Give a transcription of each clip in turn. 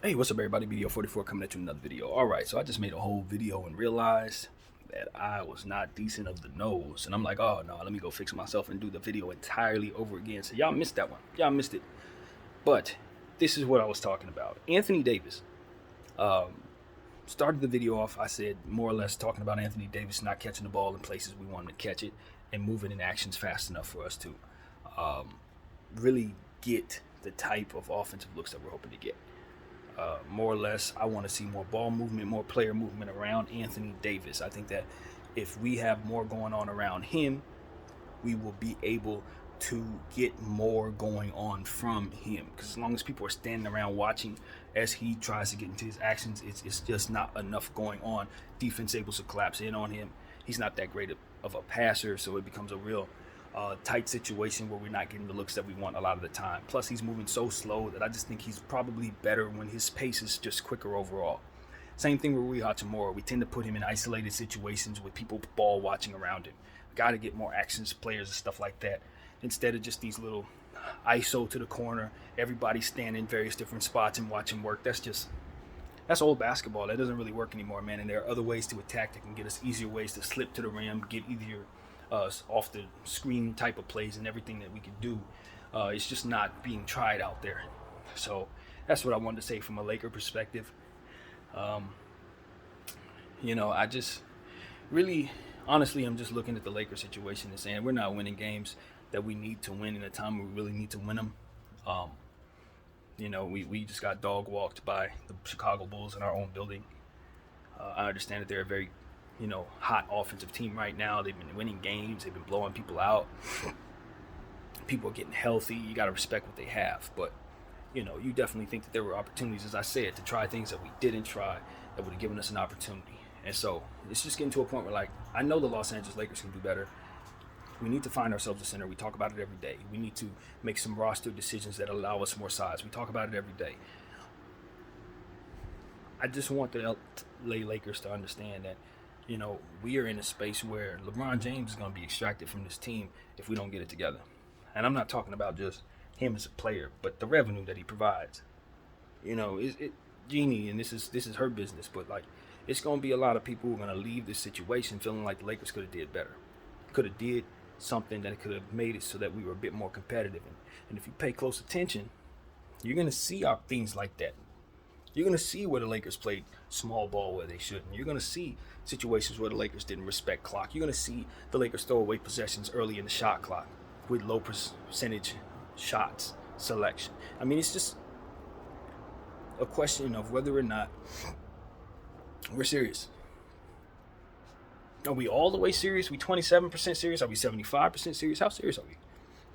Hey, what's up, everybody? BDO 44 coming at you with another video. All right, so I just made a whole video and realized that I was not decent of the nose. And I'm like, oh no, let me go fix myself and do the video entirely over again. So y'all missed that one. Y'all missed it. But this is what I was talking about. Anthony Davis. Um, Started the video off, I said, more or less talking about Anthony Davis not catching the ball in places we want him to catch it and moving in actions fast enough for us to really get the type of offensive looks that we're hoping to get. More or less, I want to see more ball movement, more player movement around Anthony Davis. I think that if we have more going on around him, we will be able to get more going on from him. Because as long as people are standing around watching as he tries to get into his actions, it's just not enough going on. Defense able to collapse in on him. He's not that great of a passer, so it becomes a real tight situation where we're not getting the looks that we want a lot of the time. Plus, he's moving so slow that I just think he's probably better when his pace is just quicker overall. Same thing with Rui Hachimura. We tend to put him in isolated situations with people ball watching around him. Got to get more actions players and stuff like that instead of just these little ISO to the corner. Everybody stand in various different spots and watch him work. That's old basketball. That doesn't really work anymore, man. And there are other ways to attack that can get us easier ways to slip to the rim, get easier off the screen type of plays and everything that we can do. It's just not being tried out there. So that's what I wanted to say from a Laker perspective. I just really, honestly, I'm just looking at the Laker situation and saying we're not winning games that we need to win in a time where we really need to win them. We just got dog walked by the Chicago Bulls in our own building. I understand that they're a very hot offensive team right now. They've been winning games. They've been blowing people out. People are getting healthy. You got to respect what they have. But, you definitely think that there were opportunities, as I said, to try things that we didn't try that would have given us an opportunity. And so it's just getting to a point where, I know the Los Angeles Lakers can do better. We need to find ourselves a center. We talk about it every day. We need to make some roster decisions that allow us more size. We talk about it every day. I just want the LA Lakers to understand that we are in a space where LeBron James is going to be extracted from this team if we don't get it together. And I'm not talking about just him as a player, but the revenue that he provides. Jeannie, and this is her business, but it's going to be a lot of people who are going to leave this situation feeling like the Lakers could have did better, could have did something that could have made it so that we were a bit more competitive. And if you pay close attention, you're going to see things like that. You're going to see where the Lakers played small ball where they shouldn't. You're going to see situations where the Lakers didn't respect clock. You're going to see the Lakers throw away possessions early in the shot clock with low percentage shots selection. I mean, it's just a question of whether or not we're serious. Are we all the way serious? Are we 27% serious? Are we 75% serious? How serious are we?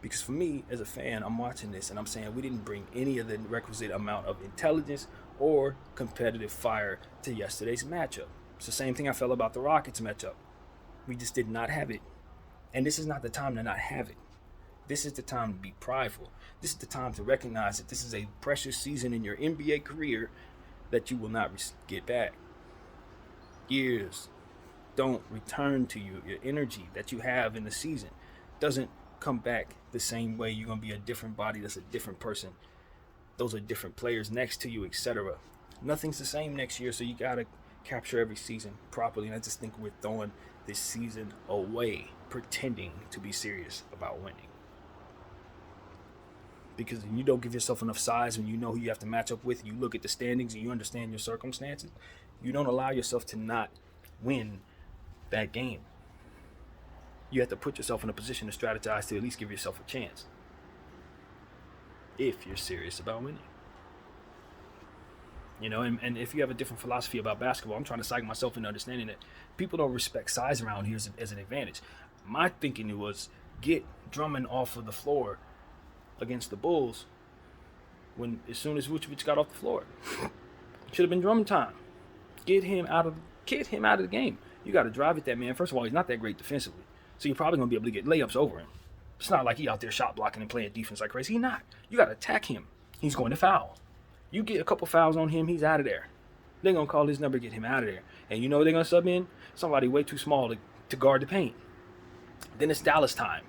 Because for me, as a fan, I'm watching this and I'm saying we didn't bring any of the requisite amount of intelligence or competitive fire to yesterday's matchup. It's the same thing I felt about the Rockets matchup. We just did not have it. And this is not the time to not have it. This is the time to be prideful. This is the time to recognize that this is a precious season in your NBA career that you will not get back. Years don't return to you. Your energy that you have in the season doesn't come back the same way. You're going to be a different body. That's a different person. Those are different players next to you, etc. Nothing's the same next year, so you got to capture every season properly. And I just think we're throwing this season away, pretending to be serious about winning. Because when you don't give yourself enough size, when you know who you have to match up with, you look at the standings and you understand your circumstances, you don't allow yourself to not win that game. You have to put yourself in a position to strategize to at least give yourself a chance. If you're serious about winning. And if you have a different philosophy about basketball, I'm trying to psych myself into understanding that people don't respect size around here as an advantage. My thinking was get Drummond off of the floor against the Bulls as soon as Vucevic got off the floor. Should have been Drummond time. Get him out of the game. You got to drive at that man. First of all, he's not that great defensively, so you're probably going to be able to get layups over him. It's not like he out there shot blocking and playing defense like crazy. He's not. You got to attack him. He's going to foul. You get a couple fouls on him, he's out of there. They're going to call his number, get him out of there. And you know they're going to sub in? Somebody way too small to guard the paint. Then it's Dallas time.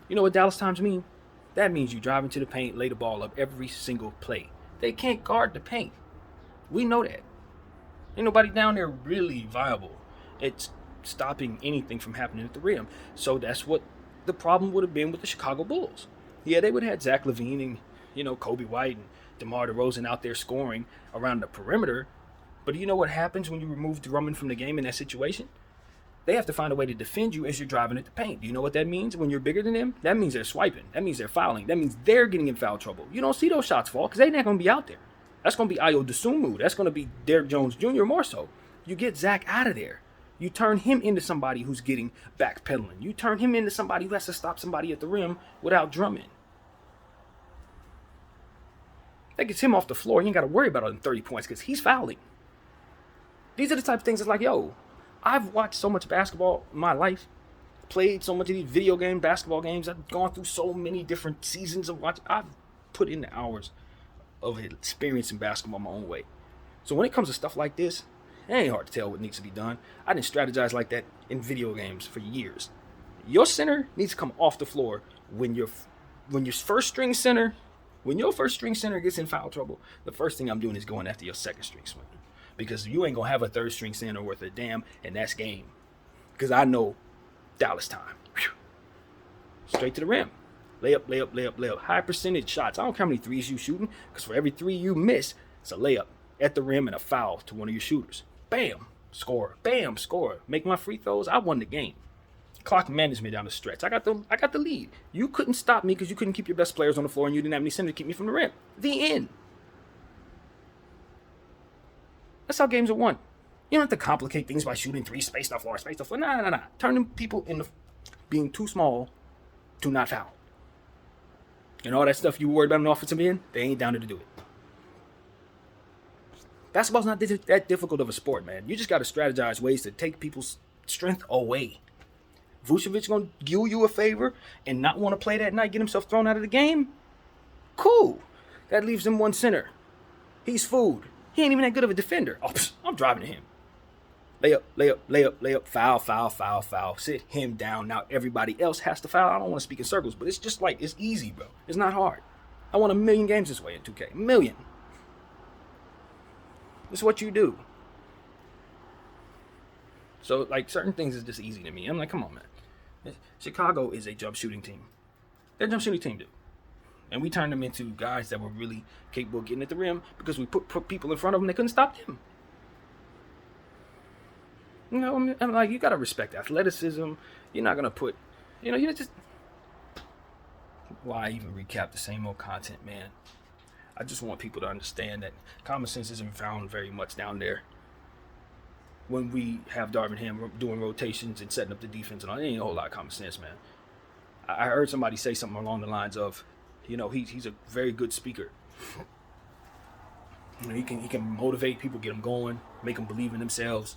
You know what Dallas times mean? That means you drive into the paint, lay the ball up every single play. They can't guard the paint. We know that. Ain't nobody down there really viable. It's stopping anything from happening at the rim. So that's what the problem would have been with the Chicago Bulls. Yeah, they would have had Zach LaVine and, Kobe White and DeMar DeRozan out there scoring around the perimeter. But you know what happens when you remove Drummond from the game in that situation? They have to find a way to defend you as you're driving at the paint. Do you know what that means when you're bigger than them? That means they're swiping. That means they're fouling. That means they're getting in foul trouble. You don't see those shots fall because they're not going to be out there. That's going to be Ayo Dosunmu. That's going to be Derrick Jones Jr. more so. You get Zach out of there. You turn him into somebody who's getting backpedaling. You turn him into somebody who has to stop somebody at the rim without Drummond. That gets him off the floor. You ain't got to worry about it 30 points because he's fouling. These are the type of things that's like, yo, I've watched so much basketball in my life, played so much of these video game basketball games. I've gone through so many different seasons of watching. I've put in the hours of experiencing basketball my own way. So when it comes to stuff like this, it ain't hard to tell what needs to be done. I didn't strategize like that in video games for years. Your center needs to come off the floor when your first string center gets in foul trouble. The first thing I'm doing is going after your second string center. Because you ain't going to have a third string center worth a damn, and that's game. Because I know Dallas time. Whew. Straight to the rim. Layup, layup, layup, layup. High percentage shots. I don't care how many threes you shooting, because for every three you miss, it's a layup at the rim and a foul to one of your shooters. Bam, score. Bam, score. Make my free throws. I won the game. Clock management down the stretch. I got the lead. You couldn't stop me because you couldn't keep your best players on the floor and you didn't have any center to keep me from the rim. The end. That's how games are won. You don't have to complicate things by shooting three, space the floor. Nah. Turn them people into being too small to not foul. And all that stuff you were worried about in the offensive end, they ain't down there to do it. Basketball's not that difficult of a sport, man. You just got to strategize ways to take people's strength away. Vucevic going to do you a favor and not want to play that night, get himself thrown out of the game? Cool. That leaves him one center. He's food. He ain't even that good of a defender. Oh, I'm driving to him. Layup, layup, layup, layup, foul, foul, foul, foul. Sit him down. Now everybody else has to foul. I don't want to speak in circles, but it's just like, it's easy, bro. It's not hard. I won 1 million games this way in 2K. 1 million. This is what you do. So, like, certain things is just easy to me. I'm like, come on, man. Chicago is a jump shooting team. They're a jump shooting team, dude. And we turned them into guys that were really capable of getting at the rim because we put people in front of them that couldn't stop them. You know, I'm like, you got to respect athleticism. You're not going to put, you just... Why even recap the same old content, man? I just want people to understand that common sense isn't found very much down there. When we have Darvin Ham doing rotations and setting up the defense and all, there ain't a whole lot of common sense, man. I heard somebody say something along the lines of, he's a very good speaker. He can motivate people, get them going, make them believe in themselves,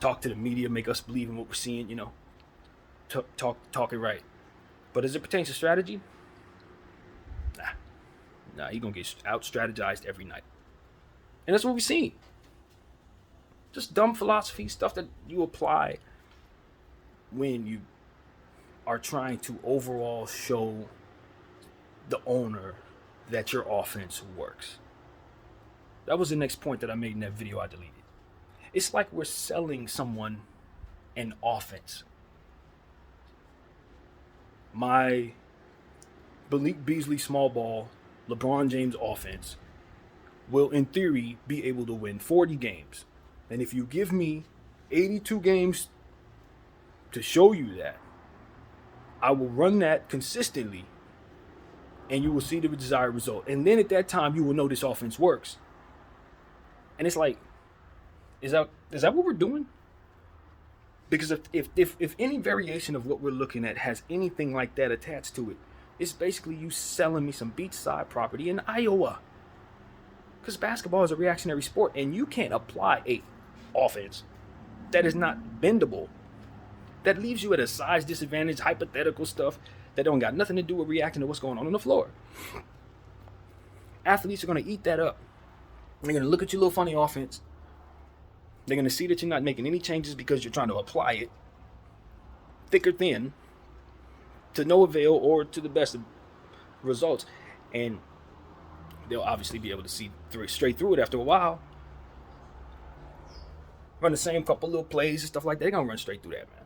talk to the media, make us believe in what we're seeing, talk it right. But as it pertains to strategy, nah, he's going to get out-strategized every night. And that's what we've seen. Just dumb philosophy, stuff that you apply when you are trying to overall show the owner that your offense works. That was the next point that I made in that video I deleted. It's like we're selling someone an offense. My Malik Beasley small ball, LeBron James offense will, in theory, be able to win 40 games. And if you give me 82 games to show you that, I will run that consistently and you will see the desired result. And then at that time, you will know this offense works. And it's like, is that what we're doing? Because if any variation of what we're looking at has anything like that attached to it, it's basically you selling me some beachside property in Iowa. Because basketball is a reactionary sport, and you can't apply a offense that is not bendable, that leaves you at a size disadvantage, hypothetical stuff that don't got nothing to do with reacting to what's going on the floor. Athletes are going to eat that up. They're going to look at your little funny offense. They're going to see that you're not making any changes because you're trying to apply it, thick or thin, to no avail or to the best of results. And they'll obviously be able to see straight through it after a while. Run the same couple little plays and stuff like that. They're going to run straight through that, man.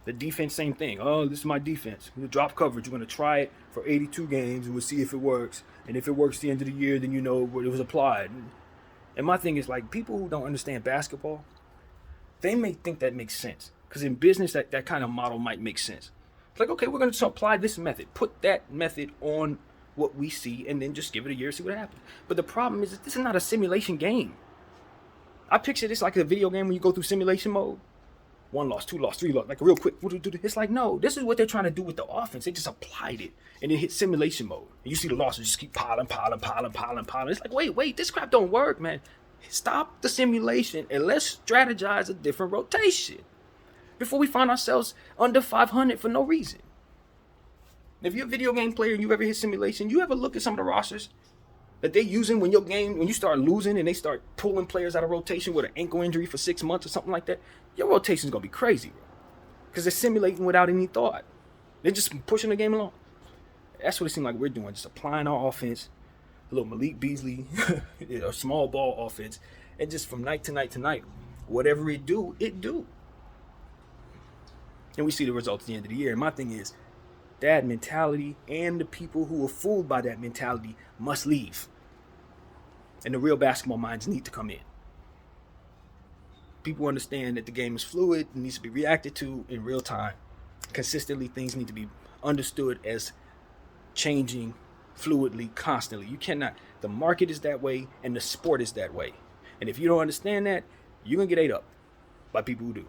The defense, same thing. Oh, this is my defense. The drop coverage. We're going to try it for 82 games and we'll see if it works. And if it works at the end of the year, then you know where it was applied. And my thing is, like, people who don't understand basketball, they may think that makes sense. Because in business, that kind of model might make sense. It's like, okay, we're going to apply this method. Put that method on what we see and then just give it a year, see what happens. But the problem is that this is not a simulation game. I picture this like a video game when you go through simulation mode. 1 loss, 2 loss, 3 loss, like real quick. It's like, no, this is what they're trying to do with the offense. They just applied it and then hit simulation mode. And you see the losses just keep piling. It's like, wait, this crap don't work, man. Stop the simulation and let's strategize a different rotation before we find ourselves under 500 for no reason. If you're a video game player and you ever hit simulation, you ever look at some of the rosters that they're using when you start losing and they start pulling players out of rotation with an ankle injury for 6 months or something like that, your rotation's going to be crazy, bro. Because they're simulating without any thought. They're just pushing the game along. That's what it seems like we're doing, just applying our offense, a little Malik Beasley, a small ball offense, and just from night to night to night, whatever it do. And we see the results at the end of the year. And my thing is, that mentality and the people who are fooled by that mentality must leave. And the real basketball minds need to come in. People understand that the game is fluid and needs to be reacted to in real time. Consistently, things need to be understood as changing fluidly, constantly. You cannot, the market is that way and the sport is that way. And if you don't understand that, you're going to get ate up by people who do.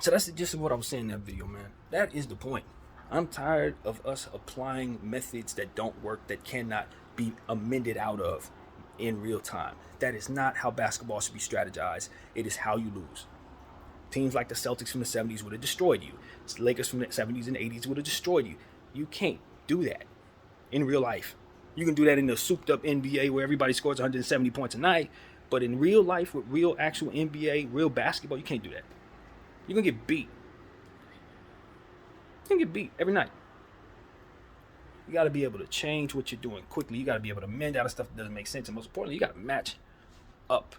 So that's just what I was saying in that video, man. That is the point. I'm tired of us applying methods that don't work, that cannot be amended out of in real time. That is not how basketball should be strategized. It is how you lose. Teams like the Celtics from the 70s would have destroyed you. The Lakers from the 70s and 80s would have destroyed you. You can't do that in real life. You can do that in the souped up NBA where everybody scores 170 points a night. But in real life with real actual NBA, real basketball, you can't do that. You're going to get beat. You're going to get beat every night. You got to be able to change what you're doing quickly. You got to be able to mend out of stuff that doesn't make sense. And most importantly, you got to match up.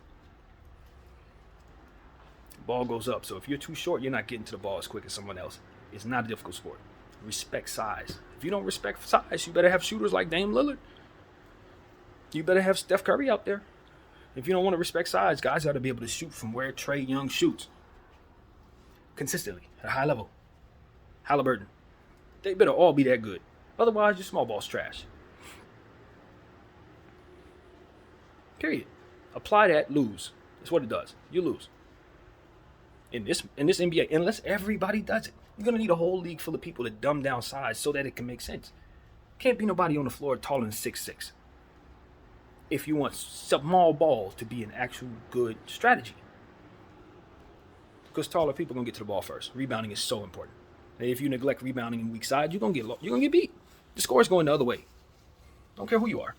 The ball goes up. So if you're too short, you're not getting to the ball as quick as someone else. It's not a difficult sport. Respect size. If you don't respect size, you better have shooters like Dame Lillard. You better have Steph Curry out there. If you don't want to respect size, guys got to be able to shoot from where Trae Young shoots. Consistently, at a high level. Halliburton. They better all be that good. Otherwise, your small ball's trash. Period. Apply that, lose. That's what it does. You lose. In this NBA, unless everybody does it, you're going to need a whole league full of people to dumb down size so that it can make sense. Can't be nobody on the floor taller than 6'6". If you want small ball to be an actual good strategy. Because taller people are going to get to the ball first. Rebounding is so important. And if you neglect rebounding in weak side, you're going to get beat. The score is going the other way. Don't care who you are.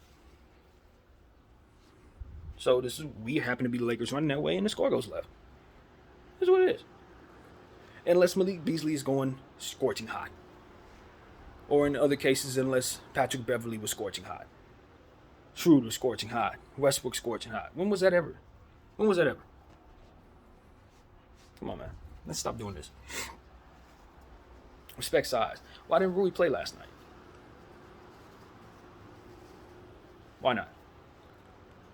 So we happen to be the Lakers running that way, and the score goes left. That's what it is. Unless Malik Beasley is going scorching hot. Or in other cases, unless Patrick Beverly was scorching hot. Schroeder was scorching hot. Westbrook scorching hot. When was that ever? Come on, man. Let's stop doing this. Respect size. Why didn't Rui play last night? Why not?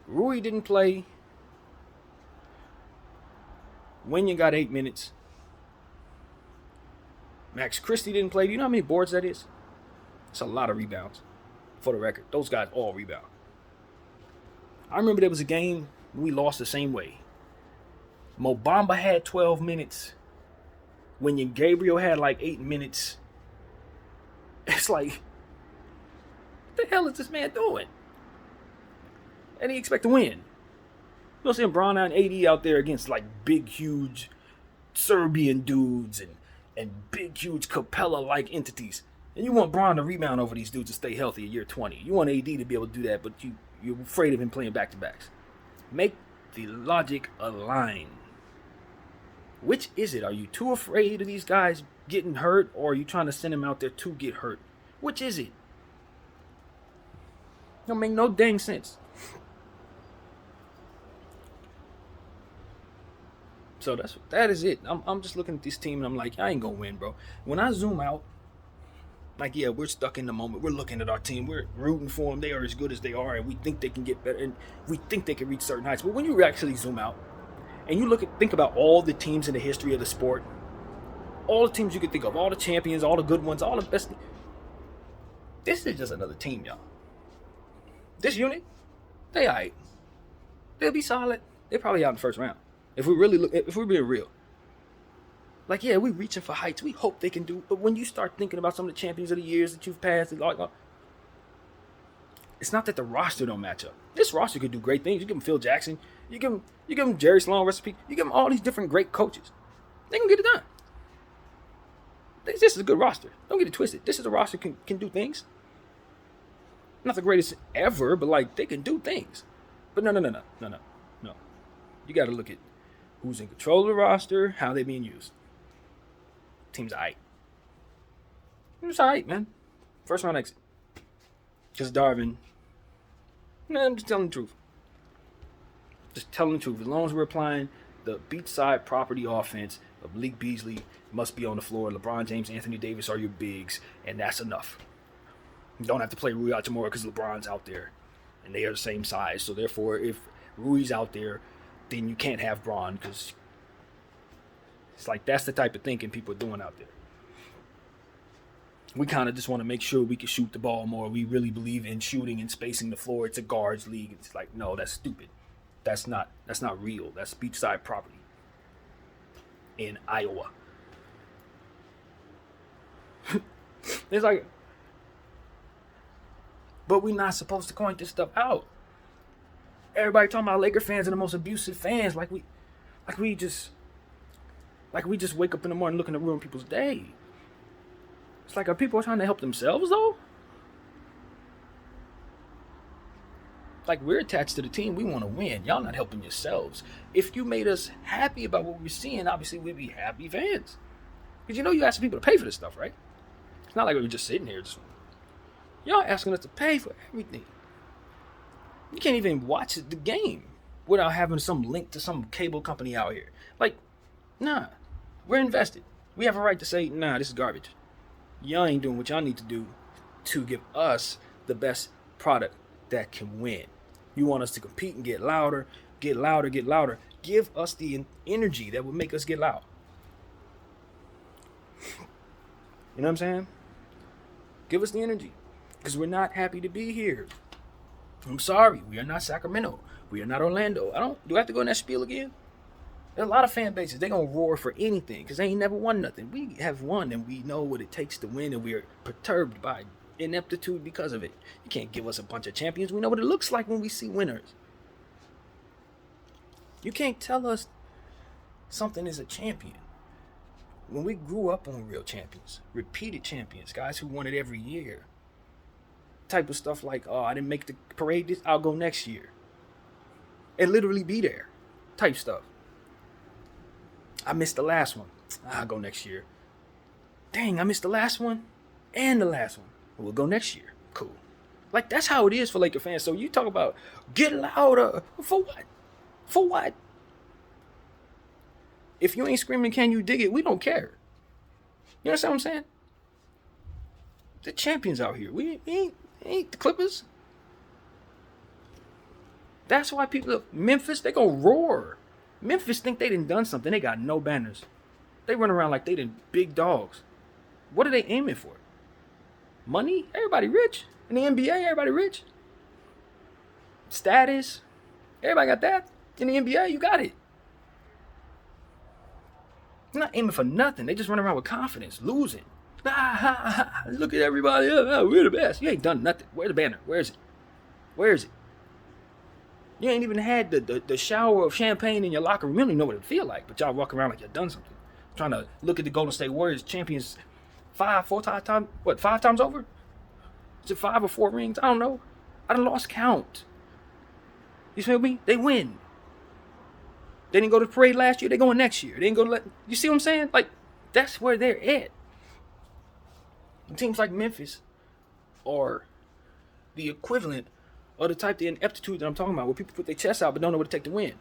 Rui didn't play. Wenyen got 8 minutes. Max Christie didn't play. Do you know how many boards that is? It's a lot of rebounds. For the record, those guys all rebound. I remember there was a game we lost the same way. Mo Bamba had 12 minutes. Wenyen Gabriel had like 8 minutes. It's like, what the hell is this man doing? And he expect to win. You don't see him Bron and AD out there against like big, huge Serbian dudes and big, huge Capella-like entities. And you want Bron to rebound over these dudes to stay healthy in year 20. You want AD to be able to do that, but you're afraid of him playing back-to-backs. Make the logic align. Which is it? Are you too afraid of these guys getting hurt, or are you trying to send him out there to get hurt? Which is it? Don't make no dang sense. So that is it. I'm just looking at this team and I'm like, I ain't gonna win, bro. When I zoom out, like, yeah, we're stuck in the moment. We're looking at our team. We're rooting for them. They are as good as they are, and we think they can get better, and we think they can reach certain heights. But when you actually zoom out and you think about all the teams in the history of the sport, all the teams you could think of, all the champions, all the good ones, all the best. This is just another team, y'all. This unit, they all right. They'll be solid. They're probably out in the first round. If we're being real. Like, yeah, we're reaching for heights. We hope they can do. But when you start thinking about some of the champions of the years that you've passed, it's not that the roster don't match up. This roster could do great things. You give them Phil Jackson. You give them Jerry Sloan recipe. You give them all these different great coaches. They can get it done. This is a good roster. Don't get it twisted. This is a roster can do things. Not the greatest ever, but like they can do things. But no. You got to look at who's in control of the roster, how they're being used. Team's all right. It's all right, man. First round exit. Because Darvin, I'm just telling the truth. Just telling the truth. As long as we're applying the beachside property offense of Malik Beasley must be on the floor. LeBron James, Anthony Davis are your bigs, and that's enough. You don't have to play Rui Hachimura because LeBron's out there, and they are the same size. So therefore, if Rui's out there, then you can't have Bron because it's like that's the type of thinking people are doing out there. We kind of just want to make sure we can shoot the ball more. We really believe in shooting and spacing the floor. It's a guards league. It's like, no, that's stupid. That's not real. That's beachside property in Iowa. It's like, but we're not supposed to point this stuff out. Everybody talking about Laker fans are the most abusive fans. Like we just wake up in the morning looking to ruin people's day. It's like, are people trying to help themselves though? Like, we're attached to the team. We want to win. Y'all not helping yourselves. If you made us happy about what we're seeing, obviously we'd be happy fans. Because you asking people to pay for this stuff, right? It's not like we're just sitting here. Y'all asking us to pay for everything. You can't even watch the game without having some link to some cable company out here. Like, nah. We're invested. We have a right to say, nah, this is garbage. Y'all ain't doing what y'all need to do to give us the best product that can win. You want us to compete and get louder, get louder, get louder. Give us the energy that would make us get loud. You know what I'm saying? Give us the energy. Because we're not happy to be here. I'm sorry. We are not Sacramento. We are not Orlando. Do I have to go in that spiel again? There's a lot of fan bases. They're going to roar for anything because they ain't never won nothing. We have won, and we know what it takes to win, and we are perturbed by ineptitude because of it. You can't give us a bunch of champions. We know what it looks like when we see winners. You can't tell us something is a champion. When we grew up on real champions, repeated champions, guys who won it every year, type of stuff like, oh, I didn't make the parade, I'll go next year. And literally be there type stuff. I missed the last one. I'll go next year. Dang, I missed the last one and the last one. We'll go next year. Cool. Like, that's how it is for Laker fans. So you talk about get louder. For what? For what? If you ain't screaming, can you dig it? We don't care. You understand what I'm saying? The champions out here. We ain't the Clippers. That's why people, Memphis, they gonna roar. Memphis think they done something. They got no banners. They run around like they done big dogs. What are they aiming for? Money? Everybody rich. In the NBA, everybody rich. Status? Everybody got that. In the NBA, you got it. They're not aiming for nothing. They just run around with confidence, losing. Look at everybody. We're the best. You ain't done nothing. Where's the banner? Where is it? Where is it? You ain't even had the shower of champagne in your locker room. You don't even know what it feel like, but y'all walk around like you done something. Trying to look at the Golden State Warriors champions 5 times over? Is it 5 or 4 rings? I don't know. I done lost count. You feel me? They win. They didn't go to the parade last year. They going next year. They ain't gonna you see what I'm saying? Like, that's where they're at. Teams like Memphis are the equivalent of the type of ineptitude that I'm talking about, where people put their chests out but don't know what it takes to win.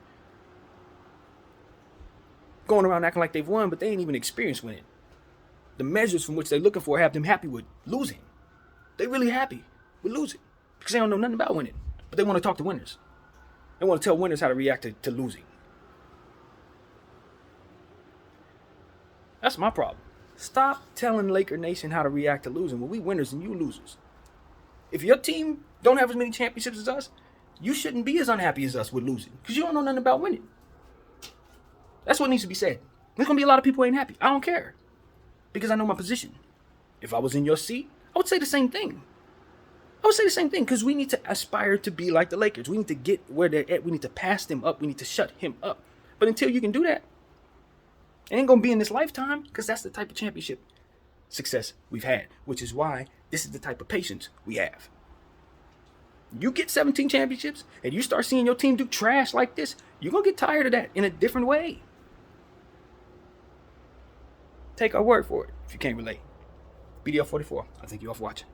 Going around acting like they've won, but they ain't even experienced winning. The measures from which they're looking for have them happy with losing. They really happy with losing because they don't know nothing about winning, but they want to talk to winners. They want to tell winners how to react to losing. That's my problem. Stop telling Laker Nation how to react to losing when we winners and you losers. If your team don't have as many championships as us, you shouldn't be as unhappy as us with losing because you don't know nothing about winning. That's what needs to be said. There's going to be a lot of people who ain't happy. I don't care because I know my position. If I was in your seat, I would say the same thing. I would say the same thing because we need to aspire to be like the Lakers. We need to get where they're at. We need to pass them up. We need to shut him up. But until you can do that, it ain't going to be in this lifetime because that's the type of championship success we've had, which is why this is the type of patience we have. You get 17 championships and you start seeing your team do trash like this, you're going to get tired of that in a different way. Take our word for it if you can't relate. BDL44, I thank you all for watching.